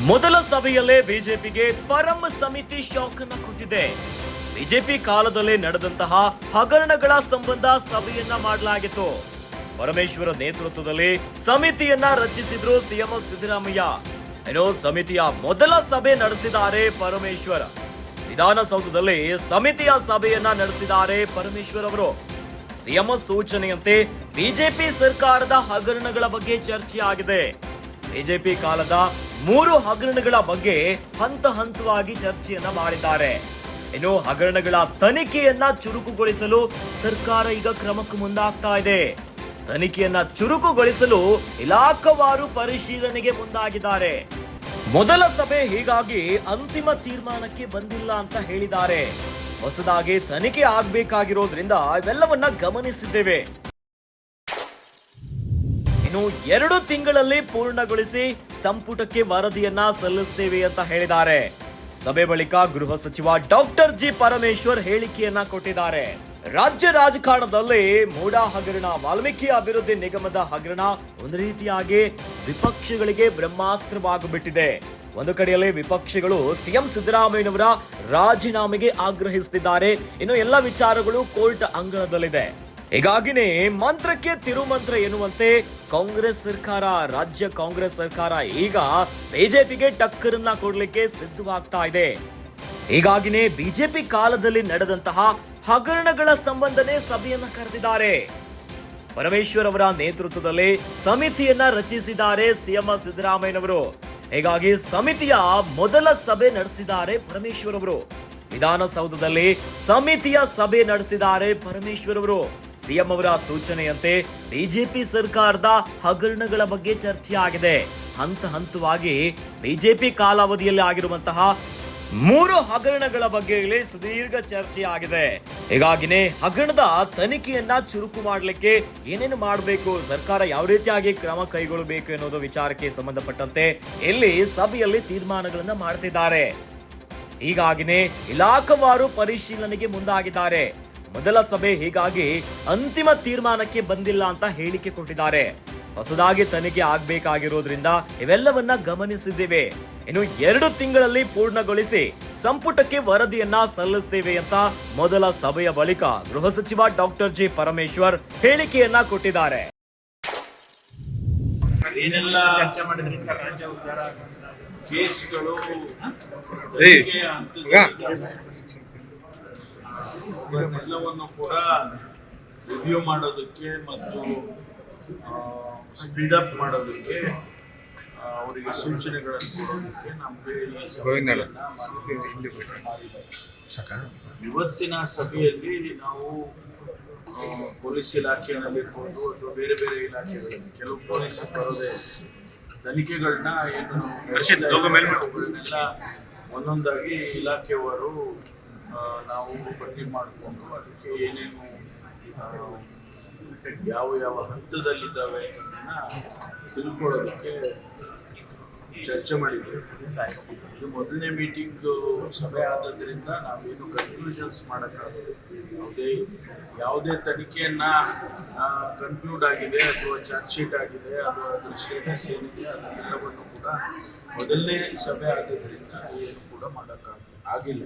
ಮೊದಲ ಸಭೆಯಲ್ಲೇ ಬಿಜೆಪಿಗೆ ಪರಂ ಸಮಿತಿ ಶಾಕ್ ಅನ್ನು ಕೊಟ್ಟಿದೆ. ಬಿಜೆಪಿ ಕಾಲದಲ್ಲೇ ನಡೆದಂತಹ ಹಗರಣಗಳ ಸಂಬಂಧ ಸಭೆಯನ್ನ ಮಾಡಲಾಗಿತ್ತು. ಪರಮೇಶ್ವರ ನೇತೃತ್ವದಲ್ಲಿ ಸಮಿತಿಯನ್ನ ರಚಿಸಿದ್ರು ಸಿಎಂ ಸಿದ್ದರಾಮಯ್ಯ. ಸಮಿತಿಯ ಮೊದಲ ಸಭೆ ನಡೆಸಿದ್ದಾರೆ ಪರಮೇಶ್ವರ್. ವಿಧಾನಸೌಧದಲ್ಲಿ ಸಮಿತಿಯ ಸಭೆಯನ್ನ ನಡೆಸಿದ್ದಾರೆ ಪರಮೇಶ್ವರ್ ಅವರು. ಸಿಎಂ ಸೂಚನೆಯಂತೆ ಬಿಜೆಪಿ ಸರ್ಕಾರದ ಹಗರಣಗಳ ಬಗ್ಗೆ ಚರ್ಚೆ ಆಗಿದೆ. ಬಿಜೆಪಿ ಕಾಲದ 3 ಹಗರಣಗಳ ಬಗ್ಗೆ ಹಂತ ಹಂತವಾಗಿ ಚರ್ಚೆಯನ್ನ ಮಾಡಿದ್ದಾರೆ. ಇನ್ನು ಹಗರಣಗಳ ತನಿಖೆಯನ್ನ ಚುರುಕುಗೊಳಿಸಲು ಸರ್ಕಾರ ಈಗ ಕ್ರಮಕ್ಕೆ ಮುಂದಾಗ್ತಾ ಇದೆ. ತನಿಖೆಯನ್ನ ಚುರುಕುಗೊಳಿಸಲು ಇಲಾಖಾವಾರು ಪರಿಶೀಲನೆಗೆ ಮುಂದಾಗಿದ್ದಾರೆ. ಮೊದಲ ಸಭೆ ಹೀಗಾಗಿ ಅಂತಿಮ ತೀರ್ಮಾನಕ್ಕೆ ಬಂದಿಲ್ಲ ಅಂತ ಹೇಳಿದ್ದಾರೆ. ಹೊಸದಾಗಿ ತನಿಖೆ ಆಗ್ಬೇಕಾಗಿರೋದ್ರಿಂದ ಇವೆಲ್ಲವನ್ನ ಗಮನಿಸಿದ್ದೇವೆ. ಇನ್ನು 2 ತಿಂಗಳಲ್ಲಿ ಪೂರ್ಣಗೊಳಿಸಿ ಸಂಪುಟಕ್ಕೆ ವರದಿಯನ್ನ ಸಲ್ಲಿಸುತ್ತೇವೆ ಅಂತ ಹೇಳಿದ್ದಾರೆ. ಸಭೆ ಬಳಿಕ ಗೃಹ ಸಚಿವ ಡಾಕ್ಟರ್ ಜಿ ಪರಮೇಶ್ವರ್ ಹೇಳಿಕೆಯನ್ನ ಕೊಟ್ಟಿದ್ದಾರೆ. ರಾಜ್ಯ ರಾಜಕಾರಣದಲ್ಲಿ ಮೂಡಾ ಹಗರಣ, ವಾಲ್ಮೀಕಿ ಅಭಿವೃದ್ಧಿ ನಿಗಮದ ಹಗರಣ ಒಂದು ರೀತಿಯಾಗಿ ವಿಪಕ್ಷಗಳಿಗೆ ಬ್ರಹ್ಮಾಸ್ತ್ರವಾಗಿಬಿಟ್ಟಿದೆ. ಒಂದು ಕಡೆಯಲ್ಲಿ ವಿಪಕ್ಷಗಳು ಸಿಎಂ ಸಿದ್ದರಾಮಯ್ಯನವರ ರಾಜೀನಾಮೆಗೆ ಆಗ್ರಹಿಸುತ್ತಿದ್ದಾರೆ. ಇನ್ನು ಎಲ್ಲ ವಿಚಾರಗಳು ಕೋರ್ಟ್ ಅಂಗಳದಲ್ಲಿದೆ. ಹೀಗಾಗಿನೇ ಮಂತ್ರಕ್ಕೆ ತಿರುಮಂತ್ರ ಎನ್ನುವಂತೆ ಕಾಂಗ್ರೆಸ್ ಸರ್ಕಾರ, ರಾಜ್ಯ ಕಾಂಗ್ರೆಸ್ ಸರ್ಕಾರ ಈಗ ಬಿಜೆಪಿಗೆ ಟಕ್ಕರನ್ನ ಕೊಡ್ಲಿಕ್ಕೆ ಸಿದ್ಧವಾಗ್ತಾ ಇದೆ. ಹೀಗಾಗಿನೇ ಬಿಜೆಪಿ ಕಾಲದಲ್ಲಿ ನಡೆದಂತಹ ಹಗರಣಗಳ ಸಂಬಂಧನೇ ಸಭೆಯನ್ನ ಕರೆದಿದ್ದಾರೆ. ಪರಮೇಶ್ವರ್ ಅವರ ನೇತೃತ್ವದಲ್ಲಿ ಸಮಿತಿಯನ್ನ ರಚಿಸಿದ್ದಾರೆ ಸಿಎಂ ಸಿದ್ದರಾಮಯ್ಯನವರು. ಹೀಗಾಗಿ ಸಮಿತಿಯ ಮೊದಲ ಸಭೆ ನಡೆಸಿದ್ದಾರೆ ಪರಮೇಶ್ವರ್ ಅವರು. ವಿಧಾನಸೌಧದಲ್ಲಿ ಸಮಿತಿಯ ಸಭೆ ನಡೆಸಿದ್ದಾರೆ ಪರಮೇಶ್ವರ್ ಅವರು. ಸಿಎಂ ಅವರ ಸೂಚನೆಯಂತೆ ಬಿಜೆಪಿ ಸರ್ಕಾರದ ಹಗರಣಗಳ ಬಗ್ಗೆ ಚರ್ಚೆ ಆಗಿದೆ. ಹಂತ ಹಂತವಾಗಿ ಬಿಜೆಪಿ ಕಾಲಾವಧಿಯಲ್ಲಿ ಆಗಿರುವಂತಹ 3 ಹಗರಣಗಳ ಬಗ್ಗೆ ಸುದೀರ್ಘ ಚರ್ಚೆ ಆಗಿದೆ. ಹೀಗಾಗಿನೇ ಹಗರಣದ ತನಿಖೆಯನ್ನ ಚುರುಕು ಮಾಡಲಿಕ್ಕೆ ಏನೇನು ಮಾಡಬೇಕು, ಸರ್ಕಾರ ಯಾವ ರೀತಿಯಾಗಿ ಕ್ರಮ ಕೈಗೊಳ್ಳಬೇಕು ಎನ್ನುವುದು ವಿಚಾರಕ್ಕೆ ಸಂಬಂಧಪಟ್ಟಂತೆ ಇಲ್ಲಿ ಸಭೆಯಲ್ಲಿ ತೀರ್ಮಾನಗಳನ್ನ ಮಾಡ್ತಿದ್ದಾರೆ. ಹೀಗಾಗಿನೇ ಇಲಾಖಾವಾರು ಪರಿಶೀಲನೆಗೆ ಮುಂದಾಗಿದ್ದಾರೆ. ಮೊದಲ ಸಭೆ ಹೀಗಾಗಿ ಅಂತಿಮ ತೀರ್ಮಾನಕ್ಕೆ ಬಂದಿಲ್ಲ ಅಂತ ಹೇಳಿಕೆ ಕೊಟ್ಟಿದ್ದಾರೆ. ಹೊಸದಾಗಿ ತನಿಖೆ ಆಗ್ಬೇಕಾಗಿರೋದ್ರಿಂದ ಇವೆಲ್ಲವನ್ನ ಗಮನಿಸಿದ್ದೇವೆ. ಇನ್ನು 2 ತಿಂಗಳಲ್ಲಿ ಪೂರ್ಣಗೊಳಿಸಿ ಸಂಪುಟಕ್ಕೆ ವರದಿಯನ್ನ ಸಲ್ಲಿಸುತ್ತೇವೆ ಅಂತ ಮೊದಲ ಸಭೆಯ ಬಳಿಕ ಗೃಹ ಸಚಿವ ಡಾಕ್ಟರ್ ಜಿ ಪರಮೇಶ್ವರ್ ಹೇಳಿಕೆಯನ್ನ ಕೊಟ್ಟಿದ್ದಾರೆ. ಕೇಸ್ಗಳು ಎಲ್ಲವನ್ನು ಕೂಡ ರಿವ್ಯೂ ಮಾಡೋದಕ್ಕೆ ಮತ್ತು ಸ್ಪೀಡಪ್ ಮಾಡೋದಕ್ಕೆ ಅವರಿಗೆ ಸೂಚನೆಗಳನ್ನು ಕೊಡೋದಕ್ಕೆ ನಮಗೆ ಇವತ್ತಿನ ಸಭೆಯಲ್ಲಿ ನಾವು ಪೊಲೀಸ್ ಇಲಾಖೆಯಲ್ಲಿರ್ಬೋದು ಅಥವಾ ಬೇರೆ ಬೇರೆ ಇಲಾಖೆಗಳಲ್ಲಿ ಕೆಲವು ಪೊಲೀಸ್ ಬರೋದೇ ತನಿಖೆಗಳನ್ನ ಏನು ಅವುಗಳನ್ನೆಲ್ಲ ಒಂದೊಂದಾಗಿ ಇಲಾಖೆಯವರು ನಾವು ಪಟ್ಟಿ ಮಾಡಿಕೊಂಡು ಅದಕ್ಕೆ ಏನೇನು ಯಾವ ಯಾವ ಹಂತದಲ್ಲಿದ್ದಾವೆ ಅನ್ನೋದನ್ನ ತಿಳ್ಕೊಳ್ಳೋದಕ್ಕೆ ಚರ್ಚೆ ಮಾಡಿದ್ದೇವೆ. ಇದು ಮೊದಲನೇ ಮೀಟಿಂಗ್ ಸಭೆ ಆದದ್ರಿಂದ ನಾವೇನು ಕನ್ಕ್ಲೂಷನ್ಸ್ ಮಾಡೋಕ್ಕಾಗಲ್ಲ. ಯಾವುದೇ ತನಿಖೆಯನ್ನ ಕನ್ಕ್ಲೂಡ್ ಆಗಿದೆ ಅಥವಾ ಚಾರ್ಜ್ ಶೀಟ್ ಆಗಿದೆ ಅಥವಾ ಅದರ ಸ್ಟೇಟಸ್ ಏನಿದೆ ಅದನ್ನೆಲ್ಲವನ್ನು ಕೂಡ ಮೊದಲನೇ ಸಭೆ ಆದದ್ರಿಂದ ಏನು ಕೂಡ ಮಾಡೋಕ್ಕಾಗಿಲ್ಲ.